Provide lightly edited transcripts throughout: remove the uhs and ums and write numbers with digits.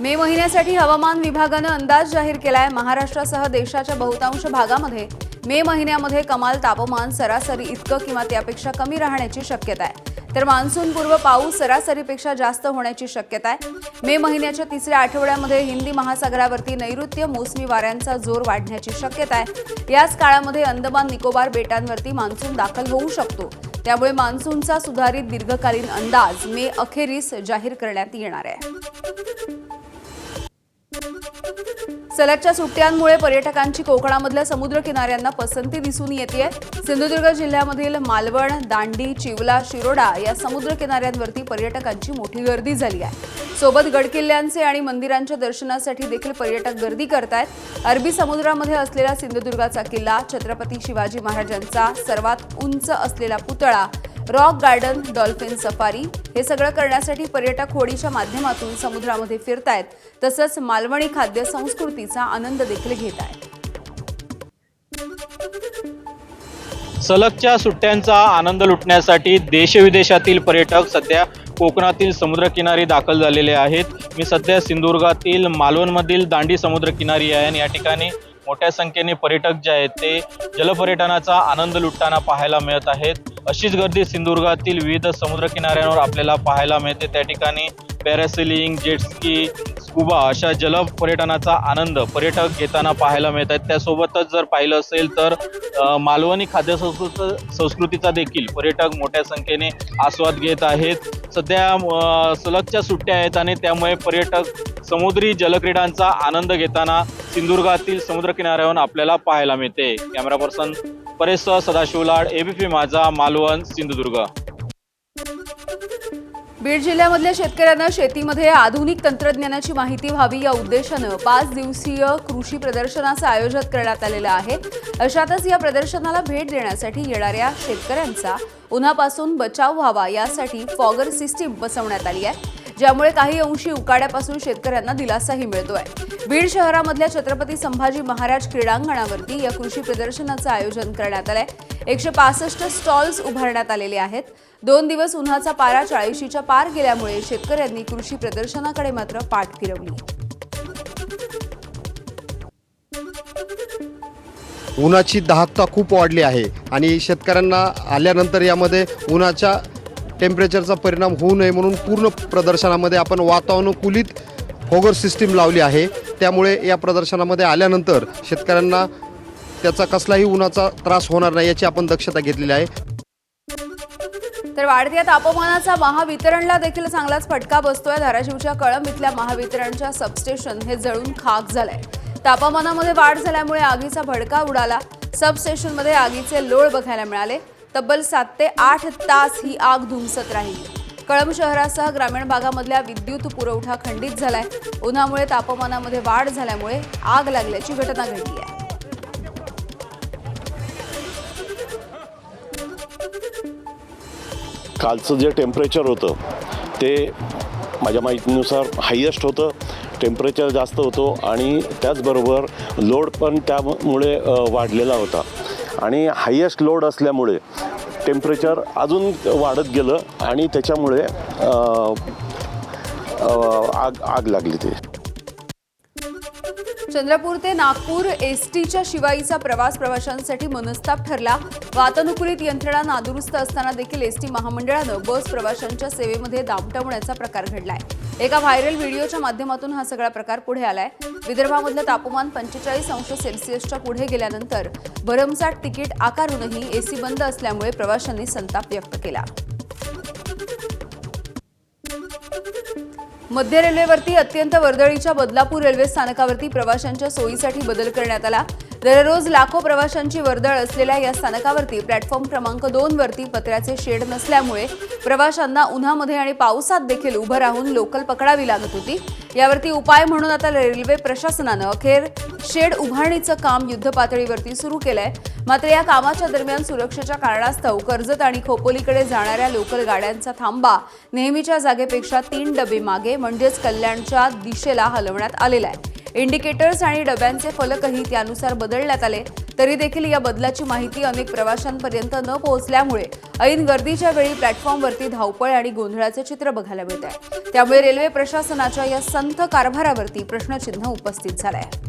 मे महिन्यासाठी हवामान विभागानं अंदाज जाहीर केलाय। महाराष्ट्रासह देशाच्या बहुतांश भागामध्ये मे महिन्यामध्ये कमाल तापमान सरासरी इतकं किंवा त्यापेक्षा कमी राहण्याची शक्यता आहे, तर मान्सूनपूर्व पाऊस सरासरीपेक्षा जास्त होण्याची शक्यता आहे। मे महिन्याच्या तिसऱ्या आठवड्यामध्ये हिंदी महासागरावरती नैऋत्य मोसमी वाऱ्यांचा जोर वाढण्याची शक्यता आहे। याच काळामध्ये अंदमान निकोबार बेटांवरती मान्सून दाखल होऊ शकतो, त्यामुळे मान्सूनचा सुधारित दीर्घकालीन अंदाज मे अखेरीस जाहीर करण्यात येणार आहे। सलगच्या सुट्ट्यांमुळे पर्यटकांची कोकणामधल्या समुद्र किनाऱ्यांना पसंती दिसून येतेय। सिंधुदुर्ग जिल्ह्यामधील मालवण, दांडी, चिवला, शिरोडा या समुद्र किनाऱ्यांवरती पर्यटकांची मोठी गर्दी झाली आहे। सोबत गडकिल्ल्यांचे आणि मंदिरांच्या दर्शनासाठी देखील पर्यटक गर्दी करतायत। अरबी समुद्रामध्ये असलेला सिंधुदुर्गाचा किल्ला, छत्रपती शिवाजी महाराजांचा सर्वात उंच असलेला पुतळा, रॉक गार्डन, डॉल्फिन सफारी हे सगळं करण्यासाठी पर्यटक होडीच्या माध्यमातून समुद्रामध्ये फिरतायत, तसंच मालवणी खाद्य संस्कृतीचा आनंद देखील घेत आहेत। सलगच्या सुट्ट्यांचा आनंद लुटण्यासाठी देशविदेशातील पर्यटक सध्या कोकणातील समुद्रकिनारी दाखल झालेले आहेत। मी सध्या सिंधुदुर्गातील मालवणमधील दांडी समुद्रकिनारी आहे आणि या ठिकाणी मोठ्या संख्येने पर्यटक जे आहेत ते जलपर्यटनाचा आनंद लुटताना पाहायला मिळत आहेत। अशीच गर्दी सिंधुदुर्गातील विविध समुद्रकिनाऱ्यांवर आपल्याला पाहायला मिळते। त्या ठिकाणी पॅरासेलिंग, जेटस्की, स्कुबा अशा जलपर्यटनाचा आनंद पर्यटक घेताना पाहायला मिळत आहेत। त्यासोबतच जर पाहिलं असेल तर मालवणी खाद्य संस्कृतीचा देखील पर्यटक मोठ्या संख्येने आस्वाद घेत आहेत। सध्या सलगच्या सुट्ट्या आहेत आणि त्यामुळे पर्यटक समुद्री जलक्रीडांचा आनंद घेताना सिंधुदुर्गातील समुद्रकिनाऱ्यावर आपल्याला पाहायला मिळते। कॅमेरा पर्सन परेशसह सदाशिव लाड, एबीपी माझा, मालवण, सिंधुदुर्ग। बीड जिल्ह्यामधल्या शेतकऱ्यांना शेतीमध्ये आधुनिक तंत्रज्ञानाची माहिती व्हावी या उद्देशानं 5 दिवसीय कृषी प्रदर्शनाचं आयोजन करण्यात आलेलं आहे। अशातच या प्रदर्शनाला भेट देण्यासाठी येणाऱ्या शेतकऱ्यांचा उन्हापासून बचाव व्हावा यासाठी फॉगर सिस्टीम बसवण्यात आली आहे, ज्यामुळे काही अंशी उकाड्यापासून शेतकऱ्यांना दिलासाही मिळतोय। बीड शहरामधल्या छत्रपती संभाजी महाराज क्रीडांगणावरती या कृषी प्रदर्शनाचं आयोजन करण्यात आलंय। 165 स्टॉल्स उभारण्यात आलेले आहेत। 2 दिवस उन्हाचा पारा 40च्या पार गेल्यामुळे शेतकऱ्यांनी कृषी प्रदर्शनाकडे मात्र पाठ फिरवली। उन्हाची दाहकता खूप वाढली आहे आणि शेतकऱ्यांना आल्यानंतर यामध्ये उन्हाच्या टेम्परेचरचा परिणाम होऊ नये म्हणून पूर्ण प्रदर्शनामध्ये आपण वातानुकूलित फॉगर सिस्टीम लावली आहे। त्यामुळे या प्रदर्शनामध्ये आल्यानंतर शेतकऱ्यांना त्याचा कसलाही उन्हाचा त्रास होणार नाही याची आपण दक्षता घेतलेली आहे। तर वाढत्या तापमानाचा महावितरणला देखील चांगलाच फटका बसतोय। धाराशिवच्या कळंब इथल्या महावितरणच्या सबस्टेशन हे जळून खाक झालंय। तापमानामध्ये वाढ झाल्यामुळे आगीचा भडका उडाला। सबस्टेशनमध्ये आगीचे लोळ बघायला मिळाले। तब्बल 7 ते 8 तास ही आग धुमसत राहिली। कळंब शहरासह ग्रामीण भागामधल्या विद्युत पुरवठा खंडित झालाय। उन्हामुळे तापमानामध्ये वाढ झाल्यामुळे आग लागल्याची घटना घडली आहे। कालचं जे टेम्परेचर होतं ते माझ्या माहितीनुसार हायेस्ट होतं, टेम्परेचर जास्त होतं आणि त्याचबरोबर लोड पण त्यामुळे वाढलेला होता आणि हायेस्ट लोड असल्यामुळे टेम्परेचर अजून वाढत गेलं आणि त्याच्यामुळे आग लागली ती। चंद्रपूर ते नागपूर एसटीच्या शिवाईचा प्रवास प्रवाशांसाठी मनस्ताप ठरला। वातानुकूलित यंत्रणा नादुरुस्त असताना देखील एसटी महामंडळानं बस प्रवाशांच्या सेवेमध्ये दामटवण्याचा प्रकार घडलाय। एका व्हायरल व्हिडिओच्या माध्यमातून हा सगळा प्रकार पुढे आलाय। विदर्भामधलं तापमान 45 अंश सेल्सिअसच्या पुढे गेल्यानंतर भरमसाठ तिकीट आकारूनही एसी बंद असल्यामुळे प्रवाशांनी संताप व्यक्त केला। मध्य रेल्वेवरती अत्यंत वर्दळीच्या बदलापूर रेल्वे स्थानकावरती प्रवाशांच्या सोयीसाठी बदल करण्यात आला। दररोज लाखो प्रवाशांची वर्दळ असलेल्या या स्थानकावरती प्लॅटफॉर्म क्रमांक 2 वरती पत्र्याचे शेड नसल्यामुळे प्रवाशांना उन्हामध्ये आणि पावसात देखील उभं राहून लोकल पकडावी लागत होती। यावरती उपाय म्हणून आता रेल्वे प्रशासनानं अखेर शेड उभारणीचं काम युद्धपातळीवरती सुरू केलंय। मात्र या कामाच्या दरम्यान सुरक्षेच्या कारणास्तव कर्जत आणि खोपोलीकडे जाणाऱ्या लोकल गाड्यांचा थांबा नेहमीच्या जागेपेक्षा 3 डबे मागे म्हणजेच कल्याणच्या दिशेला हलवण्यात आलेला आहे। इंडिकेटर्स आणि डब्यांचे फलकही त्यानुसार बदलण्यात आले। तरी देखील या बदलाची माहिती अनेक प्रवाशांपर्यंत न पोहोचल्यामुळे ऐन गर्दीच्या वेळी प्लॅटफॉर्मवरती धावपळ आणि गोंधळाचे चित्र बघायला मिळत आहे। त्यामुळे रेल्वे प्रशासनाच्या या संथ कारभारावरती प्रश्नचिन्ह उपस्थित झालं आहे।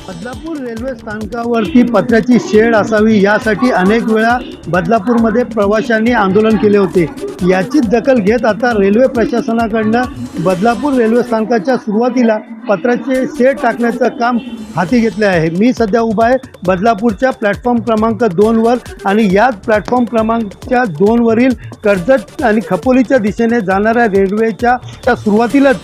बदलापूर रेल्वे स्थानकावरती पत्र्याची शेड असावी यासाठी अनेक वेळा बदलापूरमध्ये प्रवाशांनी आंदोलन केले होते। याचीच दखल घेत आता रेल्वे प्रशासनाकडनं बदलापूर रेल्वे स्थानकाच्या सुरुवातीला पत्र्याचे शेड टाकण्याचं काम हाती घेतले आहे। मी सध्या उभा आहे बदलापूरच्या प्लॅटफॉर्म क्रमांक 2वर आणि याच प्लॅटफॉर्म क्रमांकच्या 2वरील कर्जत आणि खपोलीच्या दिशेने जाणाऱ्या रेल्वेच्या सुरुवातीलाच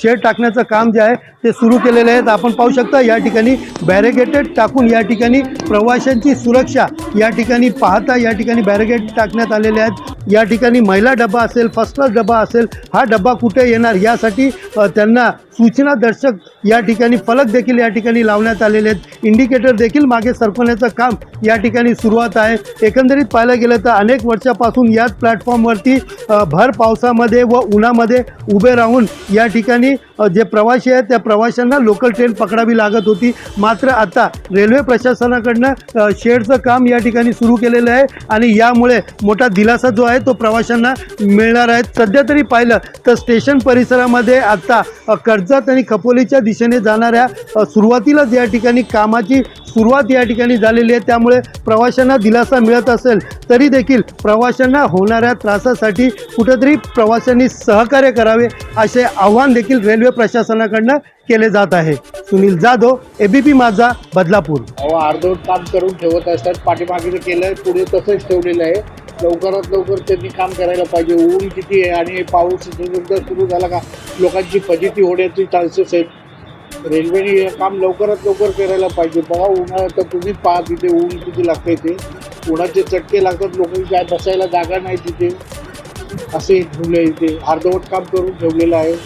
शेड टाकण्याचं काम जे आहे ते सुरू केलेले आहेत। आपण पाहू शकता या ठिकाणी बॅरिगेटेड टाकून या ठिकाणी प्रवाशांची सुरक्षा या ठिकाणी पाहता या ठिकाणी बॅरिगेड टाकण्यात आलेले आहेत। या ठिकाणी महिला डबा असेल, फर्स्ट क्लास डबा असेल, हा डबा कुठे येणार यासाठी त्यांना सूचना दर्शक या ठिकाणी फलक देखील या ठिकाणी लावण्यात आलेले आहेत। इंडिकेटर देखील मागे सरकवण्याचं काम या ठिकाणी सुरुवात आहे। एकंदरीत पाहायला गेलं तर अनेक वर्षापासून याच प्लॅटफॉर्मवरती भर पावसामध्ये व उन्हामध्ये उभे राहून या ठिकाणी जे प्रवासी आहेत त्या प्रवाशांना लोकल ट्रेन पकडावी लागत होती। मात्र आता रेल्वे प्रशासनाकडनं शेडचं काम या ठिकाणी सुरू केलेलं आहे आणि यामुळे मोठा दिलासा जो आहे तो प्रवाशांना मिळणार आहे। सध्या तरी पाहिलं तर स्टेशन परिसरामध्ये आता कर्जत आणि खपोलीच्या दिशेने जाणाऱ्या सुरुवातीलाच या ठिकाणी कामाची सुरुवात या ठिकाणी झालेली आहे। त्यामुळे प्रवाशांना दिलासा मिळत असेल तरी देखील प्रवाशांना होणाऱ्या त्रासासाठी कुठेतरी प्रवाशांनी सहकार्य करावे असे आव्हान देखील रेल्वे प्रशासनाकडनं केले जात आहे। सुनील जाधव, एबीपी माझा, बदलापूर। अर्धवट काम करून ठेवत असतात, पाठीमागे केलं पुढे तसंच ठेवलेलं आहे। लवकरात लवकर त्यांनी काम करायला पाहिजे। ऊन किती आहे आणि पाऊस सुरू झाला का लोकांची फजिती होण्याची चान्सेस आहेत। रेल्वेने हे काम लवकरात लवकर करायला पाहिजे। बघा उन्हाळ्यात तर तुम्ही पहा तिथे ऊन किती लागतं, ते उन्हाचे चटके लागतात, लोकांनी काय बसायला जागा नाही तिथे, असे ठेवले इथे अर्धवट काम करून ठेवलेलं आहे।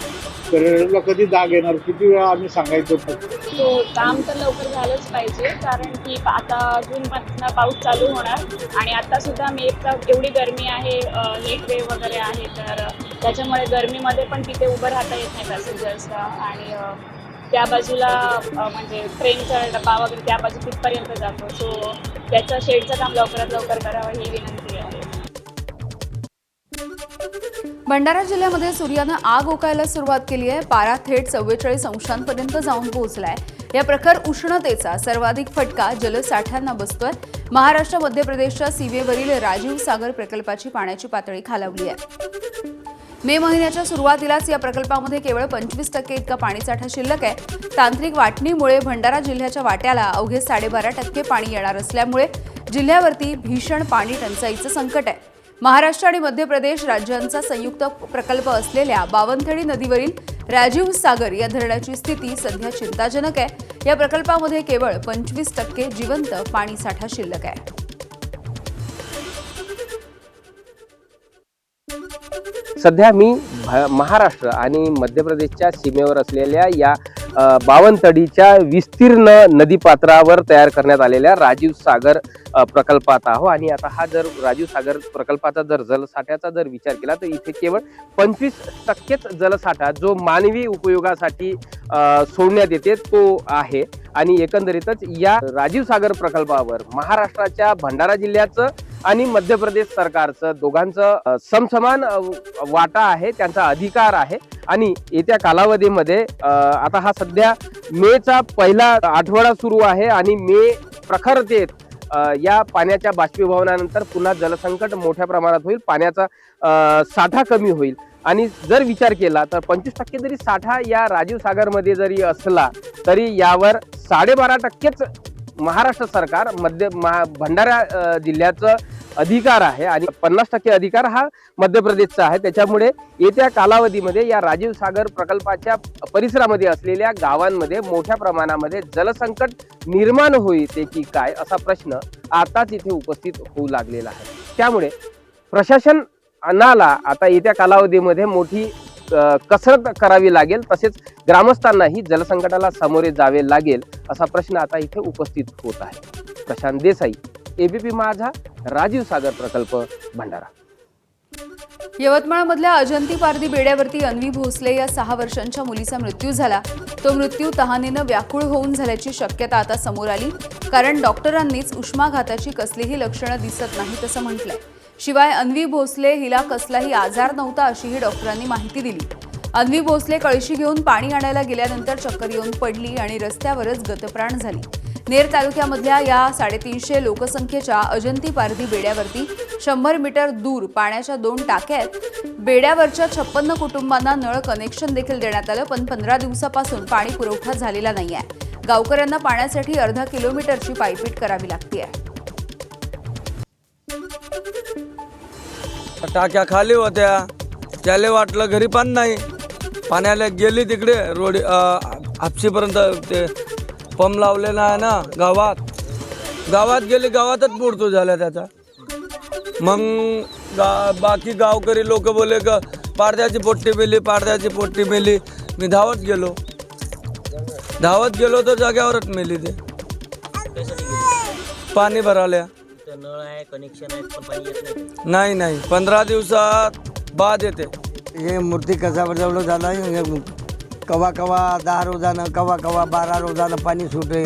तर रेल्वेला कधी जाग येणार, किती वेळा आम्ही सांगायचं तो काम तर लवकर झालंच पाहिजे, कारण की आता जूनपासून पाऊस चालू होणार आणि आता सुद्धा एवढी गरमी आहे, हेट वेव वगैरे आहे, तर त्याच्यामुळे गरमीमध्ये पण तिथे उभं राहता येत नाही पॅसेंजर्सला आणि त्या बाजूला म्हणजे ट्रेनचा डबा वगैरे त्या बाजू तिथपर्यंत जातो। सो त्याचं शेडचं काम लवकरात लवकर करावं ही विनंती आहे। भंडारा जिल्ह्यामध्ये सूर्यानं आग ओकायला सुरुवात केली आहे। पारा थेट 44 अंशांपर्यंत जाऊन पोहोचलाय। या प्रखर उष्णतेचा सर्वाधिक फटका जलसाठ्यांना बसतोय। महाराष्ट्र मध्य प्रदेशच्या सीमेवरील राजीव सागर प्रकल्पाची पाण्याची पातळी खालावली आहे। मे महिन्याच्या सुरुवातीलाच या प्रकल्पामध्ये केवळ 25% इतका पाणीसाठा शिल्लक आहे। तांत्रिक वाटणीमुळे भंडारा जिल्ह्याच्या वाट्याला अवघे 12.5% पाणी येणार असल्यामुळे जिल्ह्यावरती भीषण पाणी टंचाईचं संकट आहे। महाराष्ट्र आणि मध्य प्रदेश राज्यांचा संयुक्त प्रकल्प असलेल्या बावनथडी नदीवरील राजीव सागर या धरणाची स्थिती सध्या चिंताजनक आहे। या प्रकल्पामध्ये केवळ 25% जिवंत पाणीसाठा शिल्लक आहे। सध्या मी महाराष्ट्र आणि मध्य प्रदेशच्या सीमेवर असलेल्या या बावनथडीच्या विस्तीर्ण नदीपात्रावर तयार करण्यात आलेल्या राजीव सागर प्रकल्पात आहो आणि आता हा जर राजीव सागर प्रकल्पाचा जर जलसाठ्याचा जर विचार केला तर इथे केवळ 25%च जलसाठा जो मानवी उपयोगासाठी सोडण्यात येते तो आहे आणि एकंदरीतच या राजीव सागर प्रकल्पावर महाराष्ट्राच्या भंडारा जिल्ह्याचं आणि मध्य प्रदेश सरकारचं दोघांचं समसमान वाटा आहे, त्यांचा अधिकार आहे आणि येत्या कालावधीमध्ये आता हा सध्या मेचा पहिला आठवडा सुरू आहे आणि मे प्रखरतेत या पाण्याच्या बाष्पीभवनानंतर पुन्हा जलसंकट मोठ्या प्रमाणात होईल, पाण्याचा साठा कमी होईल आणि जर विचार केला तर 25% जरी साठा या राजीव सागरमध्ये जरी असला तरी यावर 12.5%च महाराष्ट्र सरकार भंडारा जिल्ह्याचं अधिकार आहे आणि 50% अधिकार हा मध्य प्रदेशचा आहे। त्याच्यामुळे येत्या कालावधीमध्ये या राजीव सागर प्रकल्पाच्या परिसरामध्ये असलेल्या गावांमध्ये मोठ्या प्रमाणामध्ये जलसंकट निर्माण होईल की काय असा प्रश्न आताच इथे उपस्थित होऊ लागलेला आहे। त्यामुळे प्रशासनाला आता येत्या कालावधीमध्ये मोठी कसरत करावी लागेल, तसेच ग्रामस्थांनाही जलसंकटाला सामोरे जावे लागेल असा प्रश्न आता इथे उपस्थित होत आहे। प्रशांत देसाई, एबीपी माझा, राजीव सागर प्रकल्प, भंडारा। यवतमाळमधल्या अजंती पारधी बेड्यावरती अन्वी भोसले या 6 वर्षांच्या मुलीचा मृत्यू झाला. तो मृत्यू तहानेनं व्याकुळ होऊन झाल्याची शक्यता आता समोर आली, कारण डॉक्टरांनीच उष्माघाताची कसलीही लक्षणं दिसत नाहीत असं म्हटलंय. शिवाय अन्वी भोसले हिला कसलाही आजार नव्हता अशीही डॉक्टरांनी माहिती दिली. अन्वी भोसले कळशी घेऊन पाणी आणायला गेल्यानंतर चक्कर येऊन पडली आणि रस्त्यावरच गतप्राण झाली. नेर तालुक्यामधल्या या 350 लोकसंख्येच्या अजंती पारधी बेड्यावरती 100 मीटर दूर पाण्याच्या 2 टाक्या आहेत. बेड्यावरच्या 56 कुटुंबांना नळ कनेक्शन देखील देण्यात आलं, पण 15 दिवसापासून पाणी पुरवठा झालेला नाहीये. गावकऱ्यांना पाण्यासाठी अर्धा किलोमीटरची पायपीट करावी लागतेय. टाक्या खाली होत्या, त्याला वाटलं घरी पाणी नाही, पाण्याला गेली तिकडे रोड हापशीपर्यंत ते पंप लावलेला आहे ना गावात गेली, गावातच मृत्यू झाला त्याचा. मग बाकी गावकरी लोक बोले का पाडद्याची पोट्टी मेली. मी धावत गेलो तर जाग्यावरच मेली ते. पाणी भराल्या नाही 15 दिवसात बाद येते. हे मूर्ती कसा बदललं झालं, कवा 10 रोजानं कवा 12 रोजानं पाणी सुटे.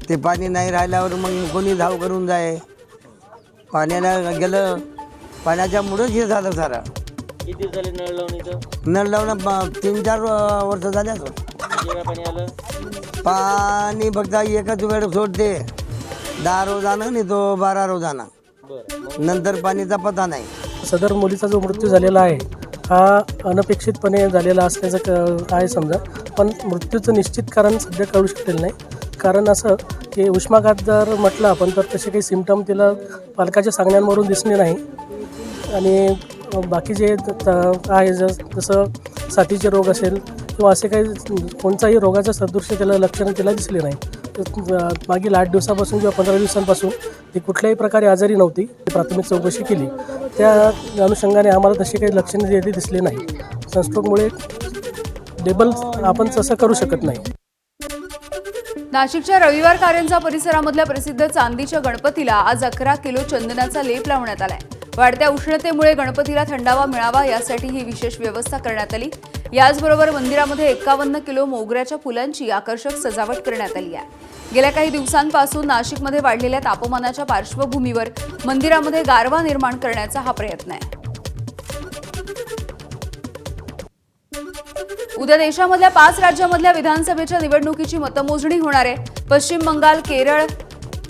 ते पाणी नाही राहिल्यावर मग कोणी धाव करून जाय. पाण्याला गेलं, पाण्याच्यामुळेच हे झालं सारा. किती झाले नळ लावून? नळ लावून 3-4 वर्ष झाले असं. पाणी आलं? पाणी फक्त एकच वेळ सोडते, 10 रोजानं नाही तो 12 रोजानं. नंतर पाणीचा पत्ता नाही. सदर मुलीचा जो मृत्यू झालेला आहे हा अनपेक्षितपणे झालेला असल्याचं आहे समजा, पण मृत्यूचं निश्चित कारण सध्या कळू शकलेलं नाही. कारण असं की उष्माघात जर म्हटलं आपण तर तसे काही सिम्पटम तिला पालकाच्या सांगण्यावरून दिसले नाही. आणि बाकी जे आहे जसं साथीचे रोग असेल किंवा असे काही कोणताही रोगाचं सदृश्य त्याला लक्षणं तिला दिसले नाही. मागील 8 दिवसापासून किंवा 15 दिवसांपासून ती कुठल्याही प्रकारे आजारी नव्हती. प्राथमिक चौकशी केली, त्या अनुषंगाने आम्हाला तशी काही लक्षणे दिसली नाही. सनस्ट्रोकमुळे लेबल आपण तसं करू शकत नाही. नाशिकच्या रविवार कारंजा परिसरामधल्या प्रसिद्ध चांदीच्या गणपतीला आज 11 किलो चंदनाचा लेप लावण्यात आलाय. वाढत्या उष्णतेमुळे गणपतीला थंडावा मिळावा यासाठी ही विशेष व्यवस्था करण्यात आली. याचबरोबर मंदिरामध्ये 51 किलो मोगऱ्याच्या फुलांची आकर्षक सजावट करण्यात आली आहे. गेल्या काही दिवसांपासून नाशिकमध्ये वाढलेल्या तापमानाच्या पार्श्वभूमीवर मंदिरामध्ये गारवा निर्माण करण्याचा हा प्रयत्न आहे. उद्या देशामधल्या 5 राज्यांमधल्या विधानसभेच्या निवडणुकीची मतमोजणी होणार आहे. पश्चिम बंगाल, केरळ,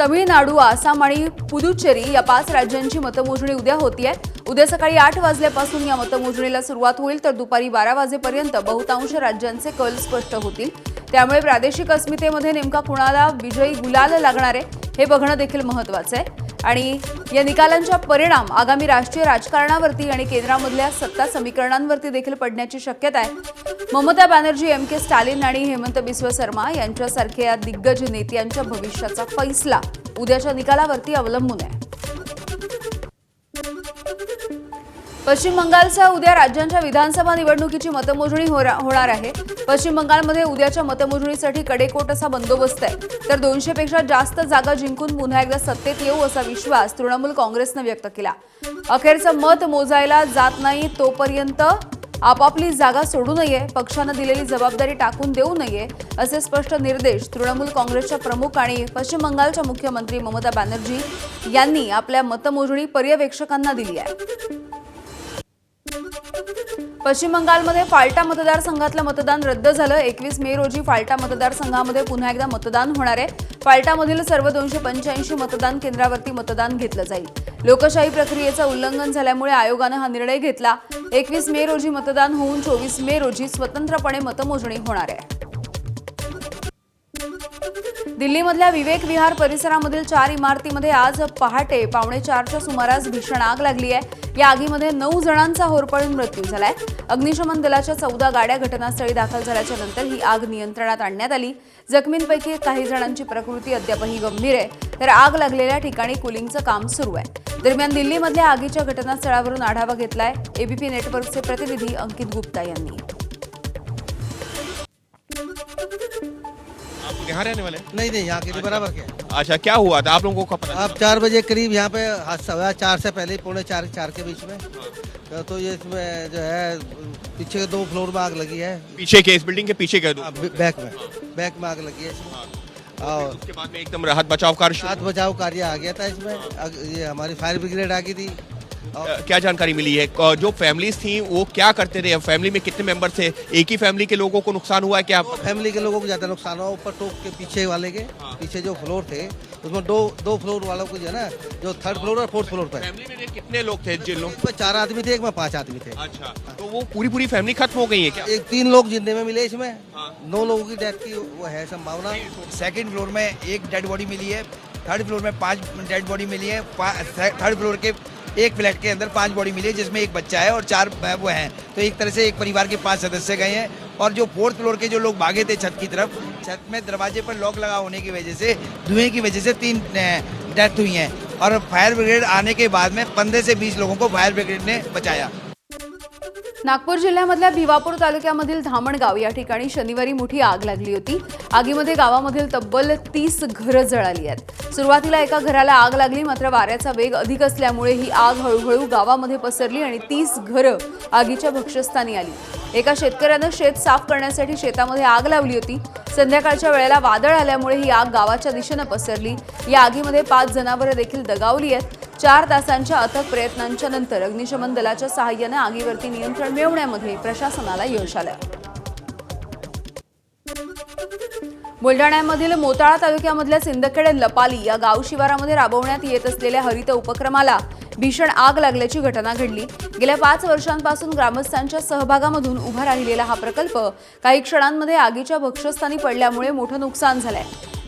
तमिळनाडू, आसाम आणि पुदुच्चेरी या 5 राज्यांची मतमोजणी उद्या होतीये. उद्या सकाळी 8 वाजल्यापासून या मतमोजणीला सुरुवात होईल, तर दुपारी 12 वाजेपर्यंत बहुतांश राज्यांचे कल स्पष्ट होतील. त्यामुळे प्रादेशिक अस्मितेमध्ये नेमका कुणाला विजयी गुलाल लागणार आहे हे बघणं देखील महत्त्वाचं आहे. आणि या निकालांचा परिणाम आगामी राष्ट्रीय राजकारणावरती आणि केंद्रामधल्या सत्ता समीकरणांवरती देखील पडण्याची शक्यता आहे. ममता बॅनर्जी, एम.के. स्टॅलिन आणि हेमंत बिस्व शर्मा यांच्यासारख्या दिग्गज नेत्यांच्या भविष्याचा फैसला उद्याच्या निकालावरती अवलंबून आहे. पश्चिम बंगालच्या उद्या राज्यांच्या विधानसभा निवडणुकीची मतमोजणी होणार आहे. पश्चिम बंगालमध्ये उद्याच्या मतमोजणीसाठी कडेकोट असा बंदोबस्त आहे. तर 200 पेक्षा जास्त जागा जिंकून पुन्हा एकदा सत्तेत येऊ असा विश्वास तृणमूल काँग्रेसनं व्यक्त केला. अखेरचं मत मोजायला जात नाही तोपर्यंत आपापली जागा सोडू नये, पक्षानं दिलेली जबाबदारी टाकून देऊ नये असे स्पष्ट निर्देश तृणमूल काँग्रेसच्या प्रमुख आणि पश्चिम बंगालच्या मुख्यमंत्री ममता बॅनर्जी यांनी आपल्या मतमोजणी पर्यवेक्षकांना दिली आहे. पश्चिम बंगालमध्ये फाल्टा मतदारसंघातलं मतदान रद्द झालं. 21 मे रोजी फाल्टा मतदारसंघामध्ये पुन्हा एकदा मतदान होणार आहे. फाल्टामधील सर्व 285 मतदान केंद्रावरती मतदान घेतलं जाईल. लोकशाही प्रक्रियेचं उल्लंघन झाल्यामुळे आयोगानं हा निर्णय घेतला. 21 मे रोजी मतदान होऊन 24 मे रोजी स्वतंत्रपणे मतमोजणी होणार आहे. दिल्लीमधल्या विवेक विहार परिसरामधील 4 इमारतीमध्ये आज पहाटे 3:45च्या सुमारास भीषण आग लागली आहे. या आगीमध्ये 9 जणांचा होरपळून मृत्यू झालाय. अग्निशमन दलाच्या 14 गाड्या घटनास्थळी दाखल झाल्याच्या नंतर ही आग नियंत्रणात आणण्यात आली. जखमींपैकी काही जणांची प्रकृती अद्यापही गंभीर आहे, तर आग लागलेल्या ठिकाणी कुलिंगचं काम सुरू आहे. दरम्यान दिल्लीमधल्या आगीच्या घटनास्थळावरून आढावा घेतलाय एबीपी नेटवर्कचे प्रतिनिधी अंकित गुप्ता यांनी. यहाँ रहने वाले? नहीं यहाँ के लिए बराबर क्या। अच्छा, क्या हुआ था आप लोगों को? पता अब 4 बजे करीब यहाँ पे 4:15 से पहले 3:45 के बीच में तो ये इसमें जो है पीछे के 2 फ्लोर में आग लगी है। पीछे के, इस बिल्डिंग के पीछे के बैक में आग लगी है इसमें। और उसके बाद में एकदम राहत बचाव कार्य शुरू। राहत बचाव कार्य आ गया था इसमें। ये हमारी फायर ब्रिगेड आ गई थी। क्या जानकारी मिली है? जो फैमिलीज थी वो क्या करते थे? फैमिली में कितने मेंबर थे? एक ही फैमिली के लोगों को नुकसान हुआ है क्या? फैमिली के लोगों को ज़्यादा नुकसान हुआ। ऊपर टॉप के पीछे वाले के पीछे जो फ्लोर थे उसमें दो फ्लोर वालों को जो है ना, जो 3rd फ्लोर और 4th फ्लोर पर। फैमिली में कितने लोग थे? जिन लोग 4 आदमी थे, एक में 5 आदमी थे। अच्छा, तो वो पूरी फैमिली खत्म हो गई है क्या? 3 लोग जिंदे में मिले इसमें। 9 लोगों की डेथ की वो है संभावना। 2nd फ्लोर में 1 डेड बॉडी मिली है, 3rd फ्लोर में 5 डेड बॉडी मिली है, 3rd फ्लोर के एक फ्लैट के अंदर 5 बॉडी मिली है जिसमें 1 बच्चा है और 4 वो हैं। तो एक तरह से एक परिवार के 5 सदस्य गए हैं। और जो 4th फ्लोर के जो लोग भागे थे छत की तरफ, छत में दरवाजे पर लॉक लगा होने की वजह से धुएं की वजह से 3 डेथ हुई हैं। और फायर ब्रिगेड आने के बाद में 15 से 20 लोगों को फायर ब्रिगेड ने बचाया। नागपूर जिल्ह्यामधल्या भिवापूर तालुक्यामधील धामणगाव या ठिकाणी शनिवारी मोठी आग लागली होती। आगीमध्ये गावामधील तब्बल 30 घरं जळाली आहेत। सुरुवातीला एका घराला आग लागली, मात्र वाऱ्याचा वेग अधिक असल्यामुळे ही आग हळूहळू गावामध्ये पसरली आणि 30 घरं आगीच्या भक्षस्थानी आली। एका शेतकऱ्यानं शेत साफ करण्यासाठी शेतामध्ये आग लावली होती। संध्याकाळच्या वेळेला वादळ आल्यामुळे ही आग गावाच्या दिशेने पसरली। या आगीमध्ये 5 जनावरं देखील दगावली आहेत। 4 तासांच्या अथक प्रयत्नांच्या नंतर अग्निशमन दलाच्या सहाय्याने आगीवरती नियंत्रण मिळवण्यामध्ये प्रशासनाला यश आलं। बुलढाण्यामधील मोताळा तालुक्यामधल्या सिंदखेड लपाली या गाव शिवारामध्ये राबवण्यात येत असलेल्या हरित उपक्रमाला भीषण आग लागल्याची घटना घडली। गेल्या 5 वर्षांपासून ग्रामस्थांच्या सहभागामधून उभा राहिलेला हा प्रकल्प काही क्षणांमध्ये आगीच्या भक्षस्थानी पडल्यामुळे मोठं नुकसान झालंय।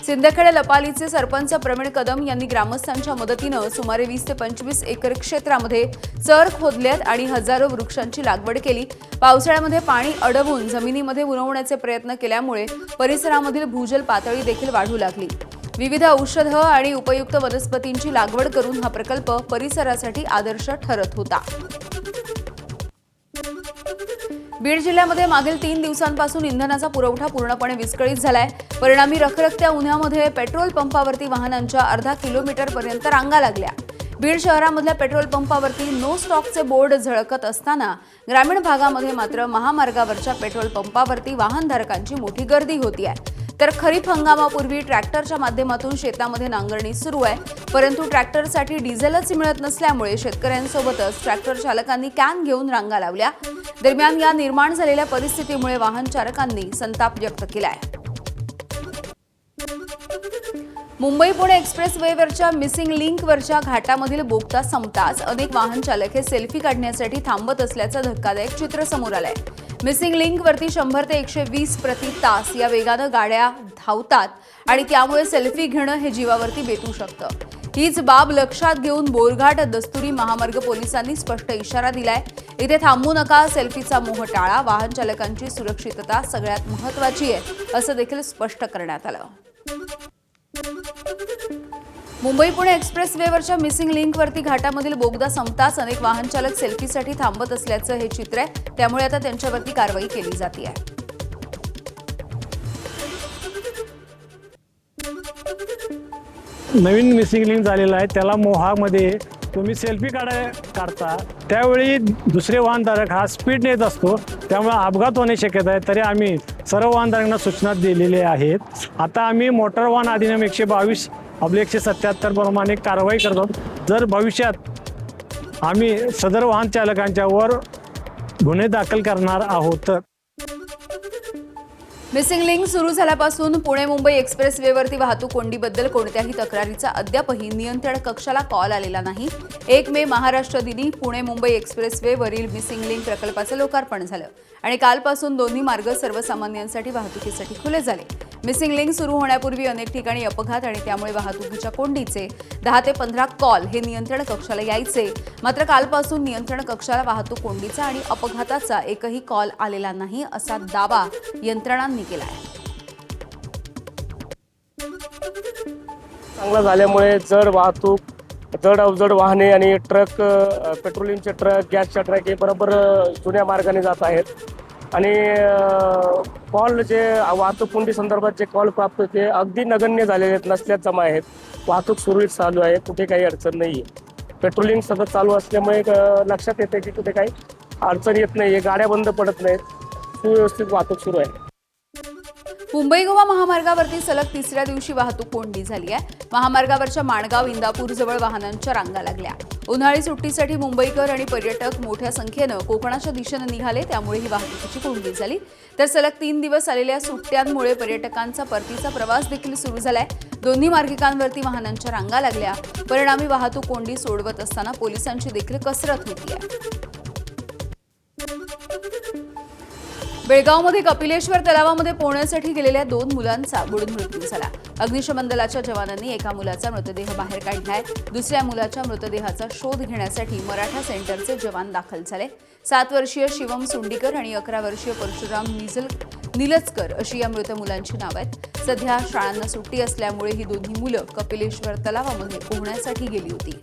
सिंदखेड लपालीचे सरपंच प्रवीण कदम यांनी ग्रामस्थांच्या मदतीनं सुमारे 20 ते 25 एकर क्षेत्रामध्ये चर खोदल्यात आणि हजारो वृक्षांची लागवड केली। पावसाळ्यामध्ये पाणी अडवून जमिनीमध्ये मुरवण्याचे प्रयत्न केल्यामुळे परिसरामधील भूजल पातळी देखील वाढू लागली। विविध औषधं आणि उपयुक्त वनस्पतींची लागवड करून हा प्रकल्प परिसरासाठी आदर्श ठरत होता। बीड जिल्ह्यामध्ये मागील 3 दिवसांपासून इंधनाचा पुरवठा पूर्णपणे विस्कळीत झालाय। परिणामी रखरखत्या उन्हामध्ये पेट्रोल पंपावरती वाहनांच्या अर्धा किलोमीटरपर्यंत रांगा लागल्या। बीड शहरामधल्या पेट्रोल पंपावरती नो स्टॉकचे बोर्ड झळकत असताना ग्रामीण भागामध्ये मात्र महामार्गावरच्या पेट्रोल पंपावरती वाहनधारकांची मोठी गर्दी होती आहे। तर खरीप हंगामापूर्वी ट्रॅक्टरच्या माध्यमातून शेतामध्ये नांगरणी सुरू आहे, परंतु ट्रॅक्टरसाठी डिझेलच मिळत नसल्यामुळे शेतकऱ्यांसोबतच ट्रॅक्टर चालकांनी कॅन घेऊन रांगा लावल्या। दरम्यान या निर्माण झालेल्या परिस्थितीमुळे वाहन चालकांनी संताप व्यक्त केलाय। मुंबई पुणे एक्सप्रेस वेवरच्या मिसिंग लिंकवरच्या घाटामधील बोगदा संपताच अनेक वाहन चालक हे सेल्फी काढण्यासाठी थांबत असल्याचं धक्कादायक चित्र समोर आलंय। मिसिंग लिंकवरती 100 ते 120 प्रति तास या वेगानं गाड्या धावतात आणि त्यामुळे सेल्फी घेणं हे जीवावरती बेतू शकतं। हीच बाब लक्षात घेऊन बोरघाट दस्तुरी महामार्ग पोलिसांनी स्पष्ट इशारा दिलाय। इथे थांबू नका, सेल्फीचा मोह टाळा, वाहन चालकांची सुरक्षितता सगळ्यात महत्त्वाची आहे असं देखील स्पष्ट करण्यात आलं। मुंबई पुणे एक्सप्रेस वेवरच्या मिसिंग लिंकवरती घाटामधील बोगदा संपताच अनेक वाहन चालक सेल्फीसाठी थांबत असल्याचं हे चित्र आहे। त्यामुळे आता त्यांच्यावरती कारवाई केली जाते आहे। नवीन मिसिंग लिंक झालेला आहे, त्याला मोहामध्ये तुम्ही सेल्फी काढता त्यावेळी दुसरे वाहनधारक हा स्पीड नेत असतो, त्यामुळे अपघात होण्याची शक्यता आहे। तरी आम्ही सर्व वाहनधारकांना सूचना दिलेल्या आहेत। आता आम्ही मोटार वाहन अधिनियम 122/177 प्रमाणे कारवाई करतो। जर भविष्यात आम्ही सदर वाहन चालकांच्यावर गुन्हे दाखल करणार आहोत। मिसिंग लिंक सुरू झाल्यापासून पुणे मुंबई एक्सप्रेस वेवरती वाहतूक कोंडीबद्दल कोणत्याही तक्रारीचा अद्यापही नियंत्रण कक्षाला कॉल आलेला नाही। 1 मे महाराष्ट्र दिनी पुणे मुंबई एक्सप्रेस वेवरील मिसिंग लिंक प्रकल्पाचं लोकार्पण झालं आणि कालपासून दोन्ही मार्ग सर्वसामान्यांसाठी वाहतुकीसाठी खुले झाले। मिसिंग लिंक सुरू होण्यापूर्वी अनेक ठिकाणी अपघात आणि त्यामुळे वाहतुकीच्या कोंडीचे 10 ते 15 कॉल हे नियंत्रण कक्षाला यायचे, मात्र कालपासून नियंत्रण कक्षाला वाहतूक कोंडीचा आणि अपघाताचा एकही कॉल आलेला नाही असा दावा यंत्रणांनी केला आहे। चांगला झाल्यामुळे जड वाहतूक, जड अवजड वाहने आणि ट्रक, पेट्रोलिंगचे ट्रक, गॅसच्या ट्रक हे बरोबर जुन्या मार्गाने जात आहेत आणि कॉल जे वाहतूक कोंडी संदर्भात जे कॉल प्राप्त होते अगदी नगण्य झालेले आहेत, नसल्यात जमा आहेत। वाहतूक सुरळीत चालू आहे, कुठे काही अडचण नाही आहे। पेट्रोलिंग सतत चालू असल्यामुळे लक्षात येते की कुठे काही अडचण येत नाही, गाड्या बंद पडत नाहीत, सुव्यवस्थित वाहतूक सुरू आहे. मुंबई गोवा महामार्गावरती सलग तिसऱ्या दिवशी वाहतूक कोंडी झाली आहे. महामार्गावरच्या माणगाव इंदापूर जवळ वाहनांच्या रांगा लागल्या. उन्हाळी सुट्टीसाठी मुंबईकर आणि पर्यटक मोठ्या संख्येनं कोकणाच्या दिशेनं निघाले, त्यामुळे ही वाहतुकीची कोंडी झाली. तर सलग 3 दिवस आलेल्या सुट्ट्यांमुळे पर्यटकांचा परतीचा प्रवास देखील सुरू झालाय. दोन्ही मार्गिकांवरती वाहनांच्या रांगा लागल्या. परिणामी वाहतूक कोंडी सोडवत असताना पोलिसांची देखील कसरत होतीये. बेळगावमध्ये कपिलेश्वर तलावामध्ये पोहण्यासाठी गेलेल्या 2 मुलांचा बुडून मृत्यू झाला. अग्निशमन दलाच्या जवानांनी एका मुलाचा मृतदेह बाहेर काढलाय. दुसऱ्या मुलाच्या मृतदेहाचा शोध घेण्यासाठी मराठा सेंटरचे जवान दाखल झाले. 7 वर्षीय शिवम सुंडीकर आणि 11 वर्षीय परशुराम निलचकर अशी या मृत मुलांची नावं आहेत. सध्या शाळांना सुट्टी असल्यामुळे ही दोन्ही मुलं कपिलेश्वर तलावामध्ये पोहण्यासाठी गेली होती.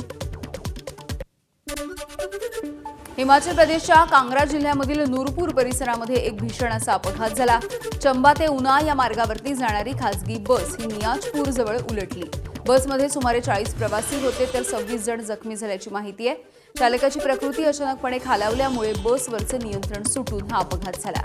हिमाचल प्रदेशच्या कांगरा जिल्ह्यामधील नूरपूर परिसरामध्ये एक भीषण असा अपघात झाला. चंबा ते उना या मार्गावरती जाणारी खासगी बस ही नियाजपूर जवळ उलटली. बसमध्ये सुमारे 40 प्रवासी होते, तर 26 जण जखमी झाल्याची माहिती आहे. चालकाची प्रकृती अचानकपणे खालावल्यामुळे बसवरचे नियंत्रण सुटून हा अपघात झाला.